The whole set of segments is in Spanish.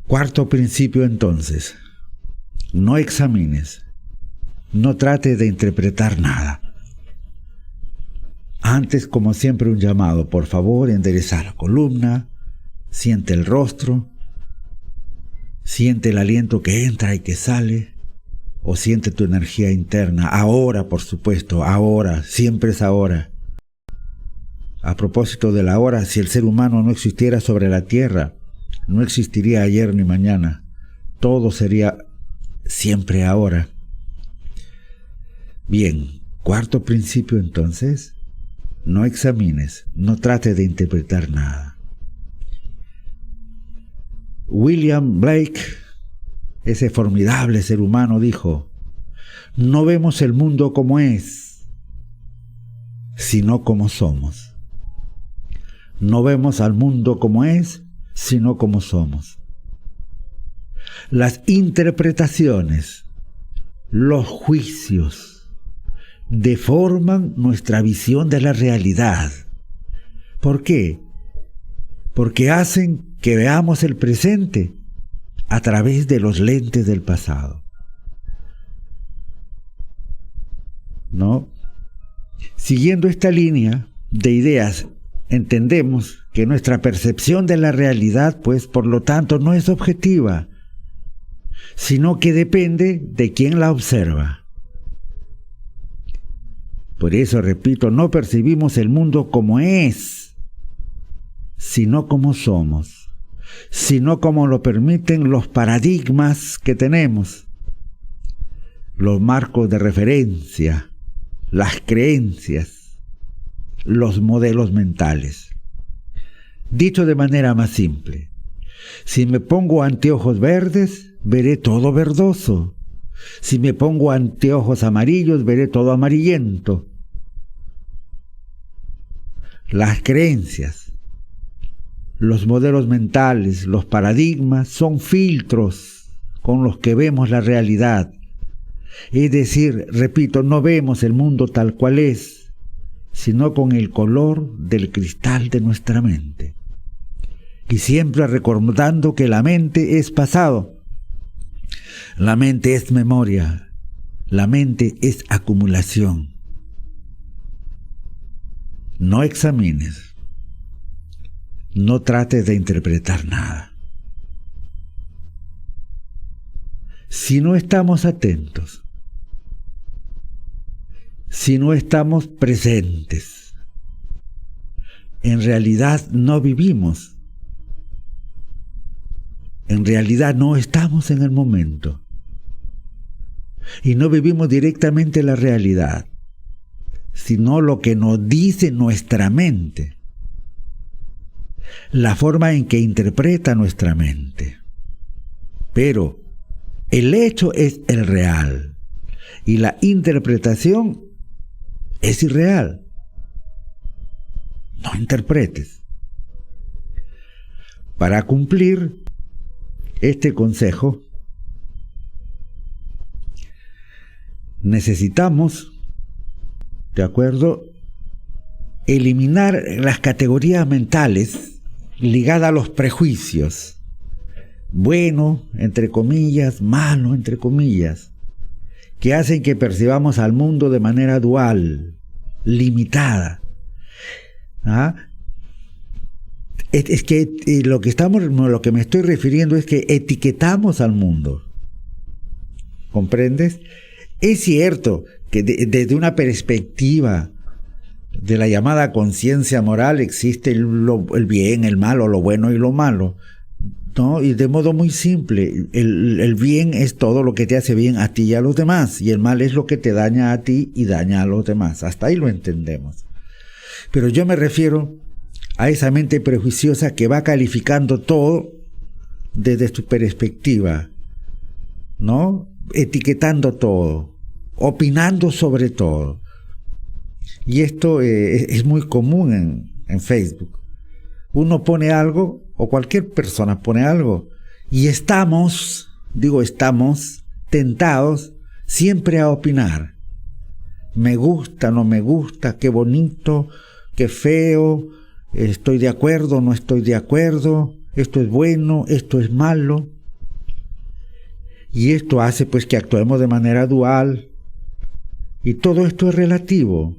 Cuarto principio entonces, no examines, no trates de interpretar nada. Antes, como siempre, un llamado, por favor, endereza la columna, siente el rostro, siente el aliento que entra y que sale, o siente tu energía interna. Ahora, por supuesto, ahora, siempre es ahora. A propósito de la hora, si el ser humano no existiera sobre la tierra, no existiría ayer ni mañana. Todo sería siempre ahora. Bien, cuarto principio entonces, no examines, no trates de interpretar nada. William Blake, ese formidable ser humano, dijo: no vemos el mundo como es, sino como somos. No vemos al mundo como es, sino como somos. Las interpretaciones, los juicios, deforman nuestra visión de la realidad. ¿Por qué? Porque hacen que veamos el presente a través de los lentes del pasado. ¿No? Siguiendo esta línea de ideas, entendemos que nuestra percepción de la realidad, pues, por lo tanto, no es objetiva, sino que depende de quien la observa. Por eso, repito, no percibimos el mundo como es, sino como somos, sino como lo permiten los paradigmas que tenemos, los marcos de referencia, las creencias, los modelos mentales. Dicho de manera más simple, si me pongo anteojos verdes, veré todo verdoso. Si me pongo anteojos amarillos, veré todo amarillento. Las creencias, los modelos mentales, los paradigmas son filtros con los que vemos la realidad. Es decir, repito, no vemos el mundo tal cual es, sino con el color del cristal de nuestra mente. Y siempre recordando que la mente es pasado, la mente es memoria, la mente es acumulación. No examines, no trates de interpretar nada. Si no estamos atentos, si no estamos presentes, en realidad no vivimos. En realidad no estamos en el momento. Y no vivimos directamente la realidad, sino lo que nos dice nuestra mente, la forma en que interpreta nuestra mente. Pero el hecho es el real y la interpretación es irreal. No interpretes. Para cumplir este consejo, necesitamos, ¿de acuerdo?, eliminar las categorías mentales ligadas a los prejuicios. Bueno, entre comillas, malo, entre comillas, que hacen que percibamos al mundo de manera dual, limitada. ¿Ah? Es que lo que me estoy refiriendo es que etiquetamos al mundo. ¿Comprendes? Es cierto que desde una perspectiva de la llamada conciencia moral existe el bien, el malo, lo bueno y lo malo, ¿no? Y de modo muy simple, el bien es todo lo que te hace bien a ti y a los demás, y el mal es lo que te daña a ti y daña a los demás. Hasta ahí lo entendemos. Pero yo me refiero a esa mente prejuiciosa que va calificando todo desde su perspectiva, ¿no? Etiquetando todo, opinando sobre todo. Y esto es muy común en Facebook. Uno pone algo, o cualquier persona pone algo, y estamos tentados siempre a opinar. Me gusta, no me gusta, qué bonito, qué feo, estoy de acuerdo, no estoy de acuerdo, esto es bueno, esto es malo. Y esto hace pues que actuemos de manera dual. Y todo esto es relativo.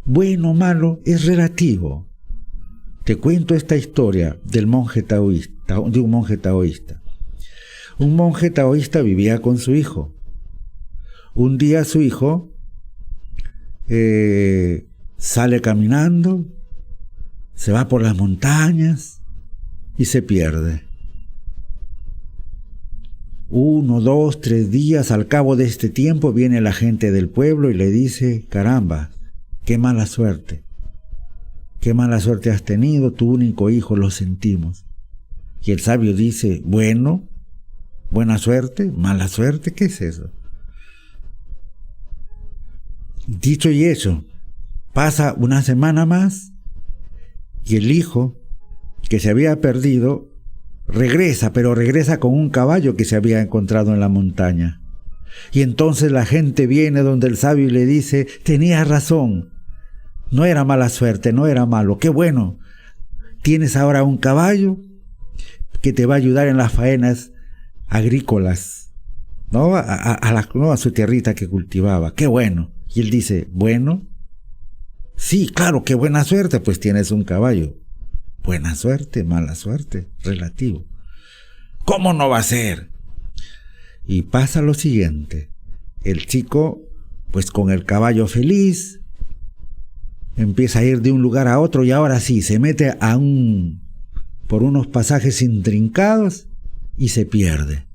Bueno o malo es relativo. Te cuento esta historia del monje taoísta, de un monje taoísta. Un monje taoísta vivía con su hijo. Un día su hijo sale caminando, se va por las montañas y se pierde. 1, 2, 3 días, al cabo de este tiempo viene la gente del pueblo y le dice: caramba, qué mala suerte has tenido, tu único hijo, lo sentimos. Y el sabio dice: bueno, buena suerte, mala suerte, ¿qué es eso? Dicho y hecho, pasa una semana más y el hijo que se había perdido regresa, pero regresa con un caballo que se había encontrado en la montaña. Y entonces la gente viene donde el sabio y le dice: tenías razón, no era mala suerte, no era malo, qué bueno, tienes ahora un caballo que te va a ayudar en las faenas agrícolas, ¿no? A su tierrita que cultivaba, qué bueno. Y él dice: bueno, sí, claro, qué buena suerte, pues tienes un caballo. Buena suerte, mala suerte, relativo. ¿Cómo no va a ser? Y pasa lo siguiente: el chico, pues con el caballo feliz, empieza a ir de un lugar a otro y ahora sí, se mete por unos pasajes intrincados y se pierde.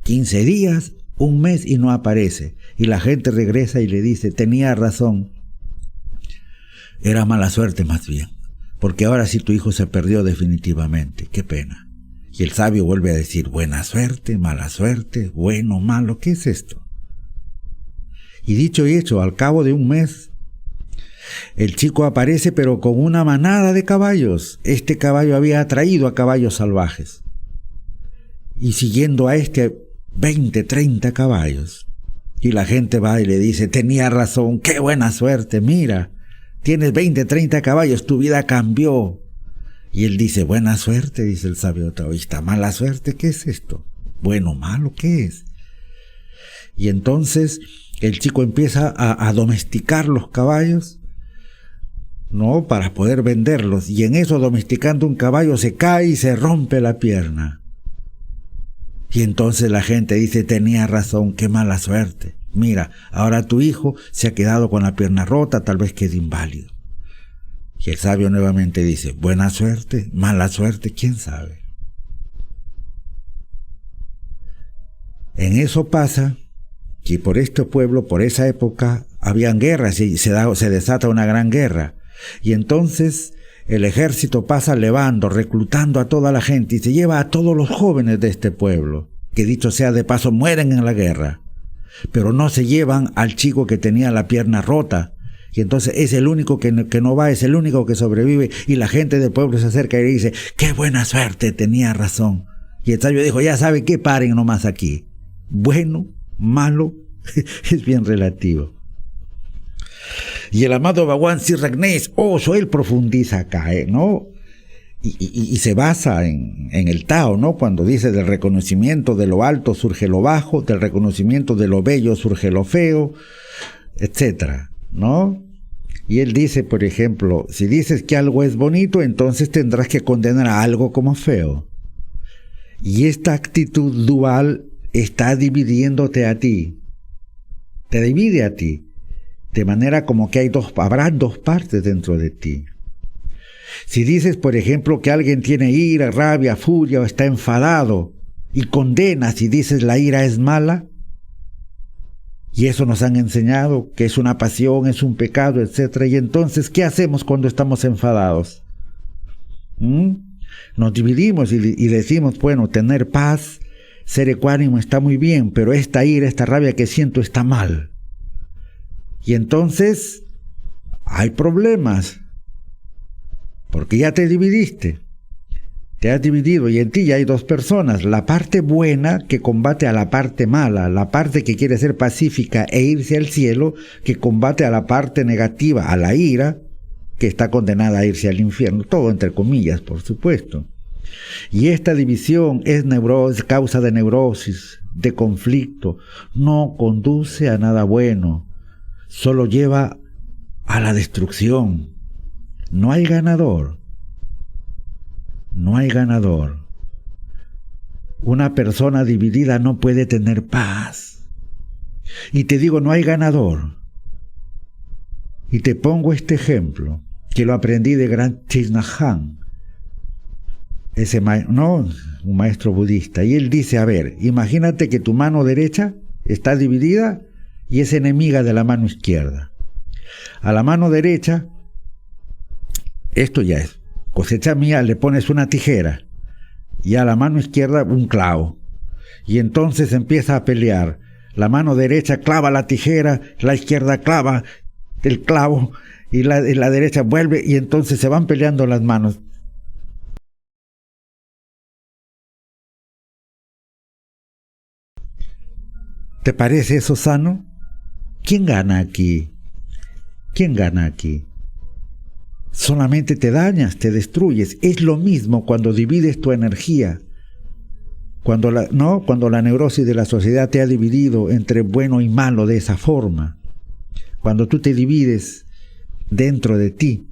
15 días, un mes y no aparece. Y la gente regresa y le dice: tenía razón, era mala suerte más bien, porque ahora sí tu hijo se perdió definitivamente, qué pena. Y el sabio vuelve a decir: buena suerte, mala suerte, bueno, malo, ¿qué es esto? Y dicho y hecho, al cabo de un mes, el chico aparece pero con una manada de caballos. Este caballo había atraído a caballos salvajes. Y siguiendo a 20, 30 caballos. Y la gente va y le dice: tenía razón, qué buena suerte, mira, tienes 20, 30 caballos, tu vida cambió. Y él dice: buena suerte, dice el sabio taoísta. Mala suerte, ¿qué es esto? Bueno, malo, ¿qué es? Y entonces el chico empieza a domesticar los caballos, ¿no? Para poder venderlos. Y en eso, domesticando un caballo, se cae y se rompe la pierna. Y entonces la gente dice: tenía razón, qué mala suerte. Mira, ahora tu hijo se ha quedado con la pierna rota, tal vez quede inválido. Y el sabio nuevamente dice: buena suerte, mala suerte, quién sabe. En eso pasa que por este pueblo, por esa época, habían guerras y se desata una gran guerra. Y entonces el ejército pasa levando, reclutando a toda la gente y se lleva a todos los jóvenes de este pueblo, que dicho sea de paso mueren en la guerra, pero no se llevan al chico que tenía la pierna rota. Y entonces es el único que no va, es el único que sobrevive, y la gente del pueblo se acerca y le dice: qué buena suerte, tenía razón. Y el sabio dijo: ya sabe qué, paren nomás aquí. Bueno, malo, es bien relativo. Y el amado Bhagwan Sri Raghunath, él profundiza acá, ¿no? Y se basa en el Tao, ¿no? Cuando dice: del reconocimiento de lo alto surge lo bajo, del reconocimiento de lo bello surge lo feo, etcétera, ¿no? Y él dice, por ejemplo: si dices que algo es bonito, entonces tendrás que condenar a algo como feo. Y esta actitud dual está dividiéndote a ti, te divide a ti. De manera como que habrá dos partes dentro de ti. Si dices, por ejemplo, que alguien tiene ira, rabia, furia o está enfadado y condenas y dices la ira es mala, y eso nos han enseñado que es una pasión, es un pecado, etc. Y entonces, ¿qué hacemos cuando estamos enfadados? Nos dividimos y decimos: bueno, tener paz, ser ecuánime está muy bien, pero esta ira, esta rabia que siento está mal. Y entonces hay problemas, porque ya te dividiste, te has dividido y en ti ya hay dos personas: la parte buena que combate a la parte mala, la parte que quiere ser pacífica e irse al cielo, que combate a la parte negativa, a la ira, que está condenada a irse al infierno, todo entre comillas, por supuesto. Y esta división es causa de neurosis, de conflicto, no conduce a nada bueno, solo lleva a la destrucción. No hay ganador. No hay ganador. Una persona dividida no puede tener paz. Y te digo, no hay ganador. Y te pongo este ejemplo, que lo aprendí de Gran Thich Nhat Hanh, un maestro budista. Y él dice, a ver, imagínate que tu mano derecha está dividida y es enemiga de la mano izquierda. A la mano derecha, esto ya es cosecha mía, le pones una tijera, y a la mano izquierda un clavo. Y entonces empieza a pelear. La mano derecha clava la tijera, la izquierda clava el clavo, y la derecha vuelve, y entonces se van peleando las manos. ¿Te parece eso sano? ¿Quién gana aquí? ¿Quién gana aquí? Solamente te dañas, te destruyes. Es lo mismo cuando divides tu energía. Cuando la neurosis de la sociedad te ha dividido entre bueno y malo de esa forma. Cuando tú te divides dentro de ti,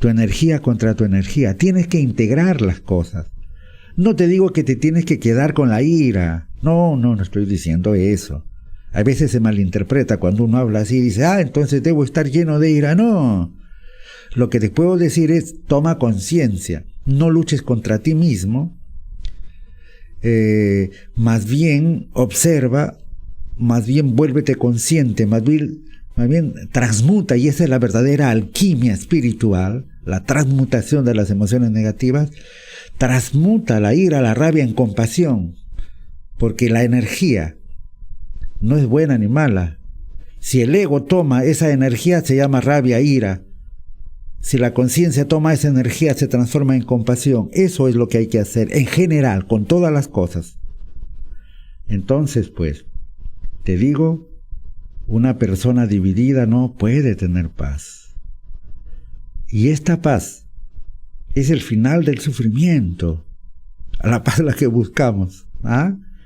tu energía contra tu energía, tienes que integrar las cosas. No te digo que te tienes que quedar con la ira. No estoy diciendo eso. A veces se malinterpreta cuando uno habla así y dice, entonces debo estar lleno de ira. No. Lo que te puedo decir es, toma conciencia. No luches contra ti mismo. Más bien observa, más bien vuélvete consciente, más bien transmuta, y esa es la verdadera alquimia espiritual, la transmutación de las emociones negativas. Transmuta la ira, la rabia en compasión, porque la energía no es buena ni mala. Si el ego toma esa energía, se llama rabia, ira. Si la conciencia toma esa energía, se transforma en compasión. Eso es lo que hay que hacer, en general, con todas las cosas. Entonces, pues, te digo, una persona dividida no puede tener paz. Y esta paz es el final del sufrimiento, a la paz la que buscamos.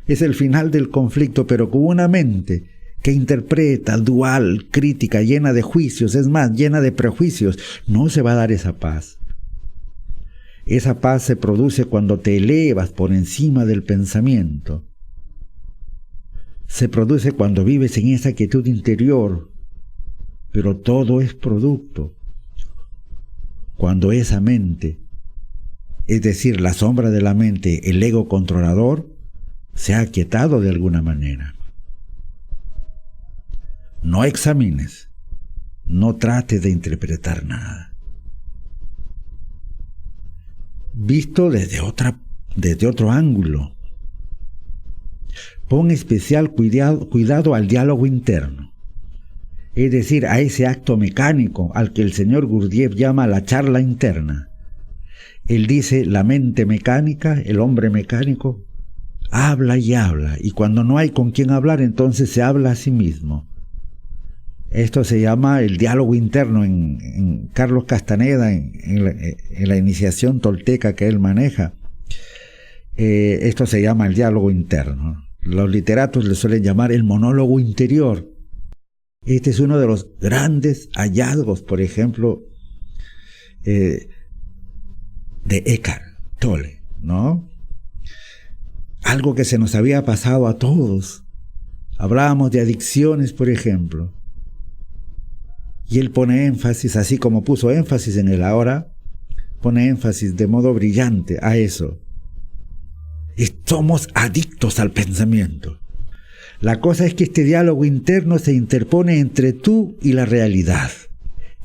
Es el final del conflicto, pero con una mente que interpreta, dual, crítica, llena de juicios, es más, llena de prejuicios, no se va a dar esa paz. Esa paz se produce cuando te elevas por encima del pensamiento. Se produce cuando vives en esa quietud interior, pero todo es producto. Cuando esa mente, es decir, la sombra de la mente, el ego controlador, se ha aquietado de alguna manera. No examines, no trates de interpretar nada. Visto desde otro ángulo, pon especial cuidado al diálogo interno, es decir, a ese acto mecánico al que el señor Gurdjieff llama la charla interna. Él dice, la mente mecánica, el hombre mecánico, habla, y cuando no hay con quien hablar, entonces se habla a sí mismo. Esto se llama el diálogo interno. En Carlos Castaneda, en la iniciación tolteca que él maneja, esto se llama el diálogo interno. Los literatos le suelen llamar el monólogo interior. Este es uno de los grandes hallazgos, por ejemplo, de Eckhart Tolle, ¿no? Algo que se nos había pasado a todos. Hablábamos de adicciones, por ejemplo. Y él pone énfasis, así como puso énfasis en el ahora, pone énfasis de modo brillante a eso. Somos adictos al pensamiento. La cosa es que este diálogo interno se interpone entre tú y la realidad,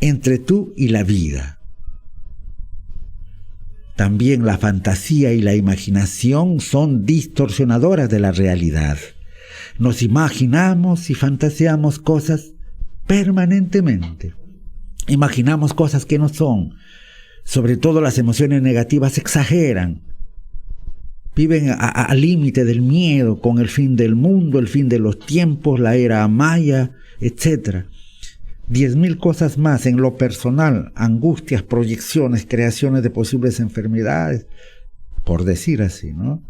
entre tú y la vida. También la fantasía y la imaginación son distorsionadoras de la realidad. Nos imaginamos y fantaseamos cosas permanentemente. Imaginamos cosas que no son. Sobre todo las emociones negativas exageran. Viven al límite del miedo, con el fin del mundo, el fin de los tiempos, la era maya, etc. 10.000 cosas más en lo personal, angustias, proyecciones, creaciones de posibles enfermedades, por decir así, ¿no?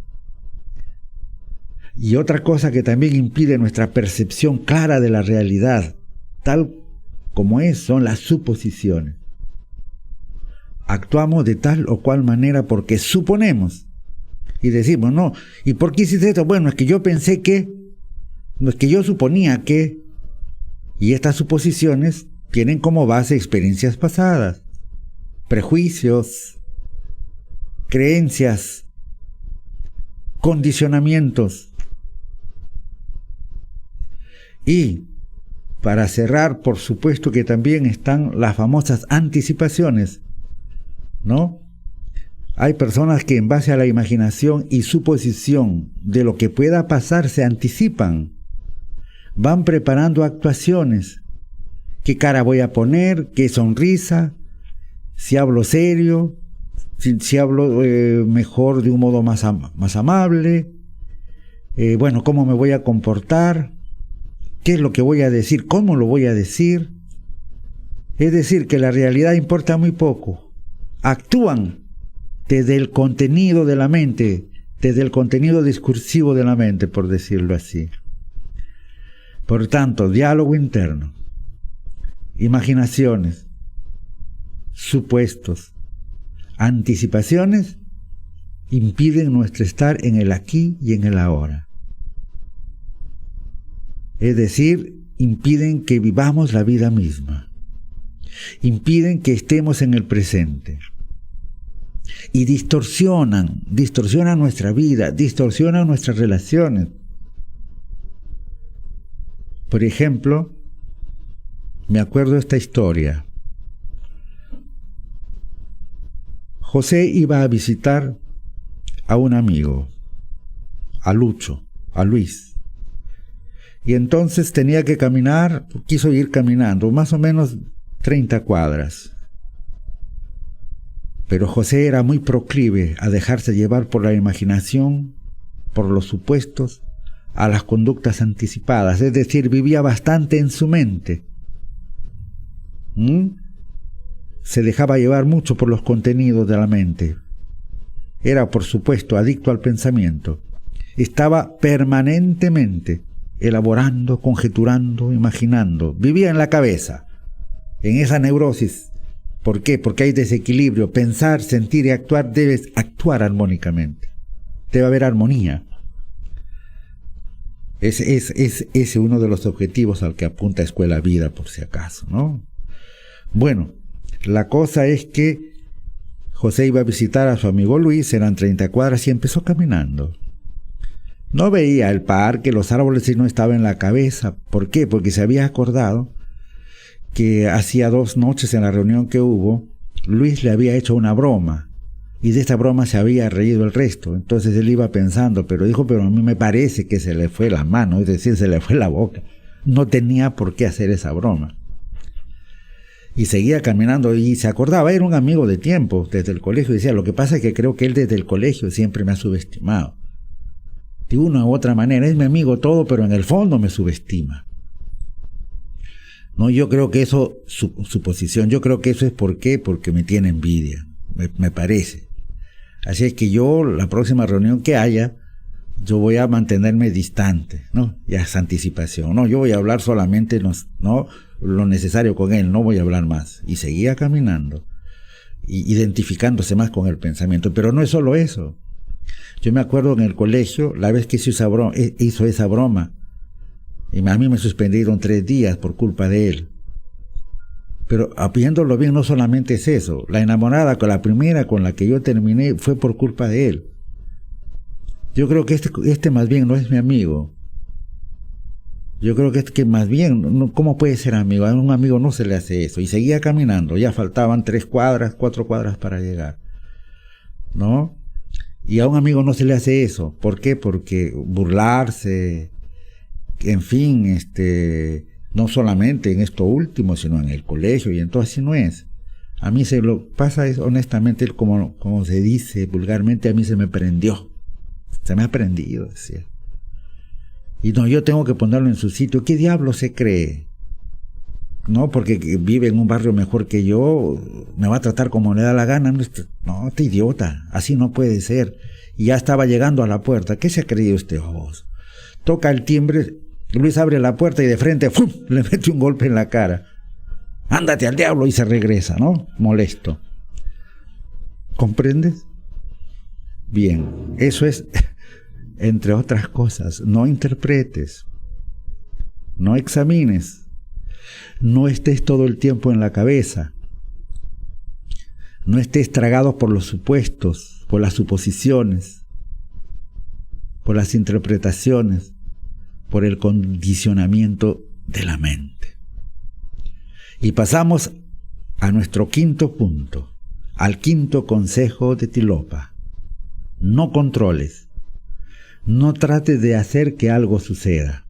Y otra cosa que también impide nuestra percepción clara de la realidad, tal como es, son las suposiciones. Actuamos de tal o cual manera porque suponemos y decimos, no, ¿y por qué hiciste esto? Bueno, es que yo pensé que, no es que yo suponía que, y estas suposiciones tienen como base experiencias pasadas, prejuicios, creencias, condicionamientos. Y para cerrar, por supuesto que también están las famosas anticipaciones, ¿no? Hay personas que en base a la imaginación y suposición de lo que pueda pasar se anticipan, van preparando actuaciones. ¿Qué cara voy a poner? ¿Qué sonrisa? Si hablo serio, si hablo mejor de un modo más amable, bueno, ¿cómo me voy a comportar? ¿Qué es lo que voy a decir? ¿Cómo lo voy a decir? Es decir, que la realidad importa muy poco. Actúan desde el contenido de la mente, desde el contenido discursivo de la mente, por decirlo así. Por tanto, diálogo interno, imaginaciones, supuestos, anticipaciones impiden nuestro estar en el aquí y en el ahora. Es decir, impiden que vivamos la vida misma. Impiden que estemos en el presente. Y distorsionan nuestra vida, distorsionan nuestras relaciones. Por ejemplo, me acuerdo de esta historia. José iba a visitar a un amigo, a Luis. Y entonces tenía que caminar, quiso ir caminando, más o menos 30 cuadras. Pero José era muy proclive a dejarse llevar por la imaginación, por los supuestos, a las conductas anticipadas, es decir, vivía bastante en su mente. Se dejaba llevar mucho por los contenidos de la mente. Era, por supuesto, adicto al pensamiento. Estaba permanentemente elaborando, conjeturando, imaginando. Vivía en la cabeza, en esa neurosis. ¿Por qué? Porque hay desequilibrio. Pensar, sentir y actuar, debes actuar armónicamente. Debe haber armonía. Es uno de los objetivos al que apunta Escuela Vida, por si acaso, ¿no? Bueno, la cosa es que José iba a visitar a su amigo Luis, eran 30 cuadras y empezó caminando. No veía el parque, los árboles, y no estaba en la cabeza. ¿Por qué? Porque se había acordado que hacía 2 noches en la reunión que hubo, Luis le había hecho una broma, y de esta broma se había reído el resto. Entonces él iba pensando, pero a mí me parece que se le fue la mano, es decir, se le fue la boca. No tenía por qué hacer esa broma. Y seguía caminando y se acordaba, era un amigo de tiempo, desde el colegio, decía, lo que pasa es que creo que él desde el colegio siempre me ha subestimado. De una u otra manera, es mi amigo todo, pero en el fondo me subestima. No, yo creo que eso, su posición, yo creo que eso es porque me tiene envidia, me parece. Así es que yo, la próxima reunión que haya, yo voy a mantenerme distante, ¿no? Ya es anticipación, no, yo voy a hablar solamente, no lo necesario con él, no voy a hablar más. Y seguía caminando, identificándose más con el pensamiento, pero no es solo eso. Yo me acuerdo en el colegio, la vez que hizo esa broma, y a mí me suspendieron 3 días por culpa de él. Pero viéndolo bien, no solamente es eso. La enamorada, la primera con la que yo terminé, fue por culpa de él. Yo creo que este más bien no es mi amigo. Yo creo que más bien, ¿cómo puede ser amigo? A un amigo no se le hace eso. Y seguía caminando, ya faltaban 3 cuadras, 4 cuadras para llegar, ¿no? Y a un amigo no se le hace eso. ¿Por qué? Porque burlarse, en fin, no solamente en esto último, sino en el colegio, y entonces así no es. A mí se lo pasa, honestamente, como se dice vulgarmente, a mí se me prendió. Se me ha prendido, decía. Y no, yo tengo que ponerlo en su sitio. ¿Qué diablo se cree? No, porque vive en un barrio mejor que yo, me va a tratar como le da la gana. No, este idiota, así no puede ser. y ya estaba llegando a la puerta. ¿Qué se ha creído usted, vos? Toca el timbre, Luis abre la puerta y de frente ¡fum!, le mete un golpe en la cara. Ándate al diablo, y se regresa, ¿no? Molesto. ¿Comprendes? Bien, eso es, entre otras cosas, no interpretes, no examines, no estés todo el tiempo en la cabeza, no estés tragado por los supuestos, por las suposiciones, por las interpretaciones, por el condicionamiento de la mente. Y pasamos a nuestro quinto punto, al quinto consejo de Tilopa. No controles, no trates de hacer que algo suceda.